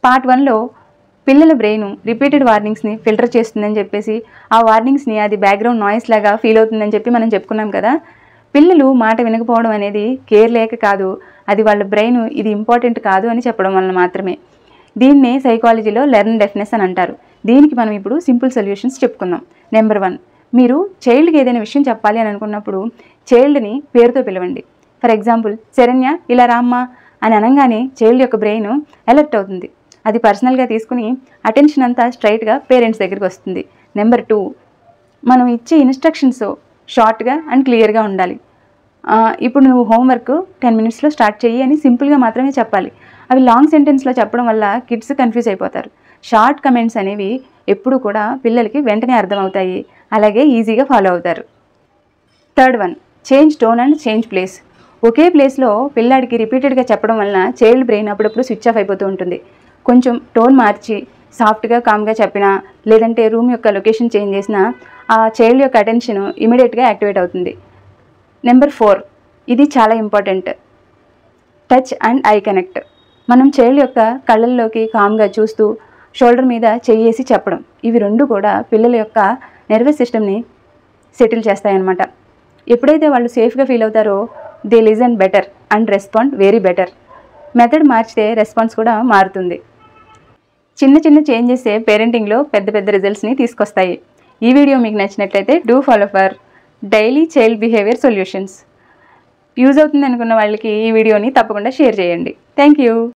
Part 1లో పిల్లల brain repeated వార్నింగ్స్ని filter చేస్తుందని చెప్పేసి ఆ వార్నింగ్స్ని అది బ్యాక్గ్రౌండ్ నాయిస్ లాగా ఫీల్ అవుతుందని చెప్పి మనం చెప్పుకున్నాం కదా. పిల్లలు మాట వినకపోవడం అనేది కేర్ లేక కాదు, అది వాళ్ళ బ్రెయిన్ ఇది ఇంపార్టెంట్ కాదు అని చెప్పడం వలన మాత్రమే. దీన్నే సైకాలజీలో లెర్న్ డెఫ్నెస్ అని అంటారు. దీనికి మనం ఇప్పుడు సింపుల్ సొల్యూషన్స్ చెప్పుకుందాం. నెంబర్ 1, మీరు చైల్డ్కి ఏదైనా విషయం చెప్పాలి అని అనుకున్నప్పుడు చైల్డ్ని పేరుతో పిలవండి. ఫర్ ఎగ్జాంపుల్, శరణ్య ఇలా రామ్మా అని అనగానే చైల్డ్ యొక్క బ్రెయిన్ అలర్ట్ అవుతుంది. అది పర్సనల్గా తీసుకుని అటెన్షన్ అంతా స్ట్రైట్గా పేరెంట్స్ దగ్గరికి వస్తుంది. నెంబర్ 2, మనం ఇచ్చే ఇన్స్ట్రక్షన్స్ షార్ట్గా అండ్ క్లియర్గా ఉండాలి. ఇప్పుడు నువ్వు హోంవర్క్ 10 minutesలో స్టార్ట్ చెయ్యి అని సింపుల్గా మాత్రమే చెప్పాలి. అవి లాంగ్ సెంటెన్స్లో చెప్పడం వల్ల కిడ్స్ కన్ఫ్యూజ్ అయిపోతారు. షార్ట్ కమెంట్స్ అనేవి ఎప్పుడు కూడా పిల్లలకి వెంటనే అర్థమవుతాయి, అలాగే ఈజీగా ఫాలో అవుతారు. Third one, change tone and change place. ఒకే ప్లేస్లో పిల్లాడికి రిపీటెడ్గా చెప్పడం వలన చైల్డ్ బ్రెయిన్ అప్పుడప్పుడు స్విచ్ ఆఫ్ అయిపోతూ ఉంటుంది. కొంచెం టోన్ మార్చి సాఫ్ట్గా కామ్గా చెప్పినా, లేదంటే రూమ్ యొక్క లొకేషన్ చేంజ్ చేసినా ఆ చైల్డ్ యొక్క అటెన్షన్ ఇమీడియట్గా యాక్టివేట్ అవుతుంది. నెంబర్ 4, ఇది చాలా important, touch and I connect. మనం చైల్డ్ యొక్క కళ్ళల్లోకి కామ్గా చూస్తూ షోల్డర్ మీద చెయ్యేసి చెప్పడం, ఇవి రెండు కూడా పిల్లల యొక్క నర్వస్ సిస్టమ్ని సెటిల్ చేస్తాయన్నమాట. ఎప్పుడైతే వాళ్ళు సేఫ్గా ఫీల్ అవుతారో they listen better and respond very better. Method మార్చితే రెస్పాన్స్ కూడా మారుతుంది. చిన్న చిన్న చేంజెసే పేరెంటింగ్లో పెద్ద పెద్ద రిజల్ట్స్ని తీసుకొస్తాయి. ఈ వీడియో మీకు నచ్చినట్లయితే do follow for daily child behaviour solutions. Use అవుతుంది అనుకున్న వాళ్ళకి ఈ వీడియోని తప్పకుండా షేర్ చేయండి. Thank you.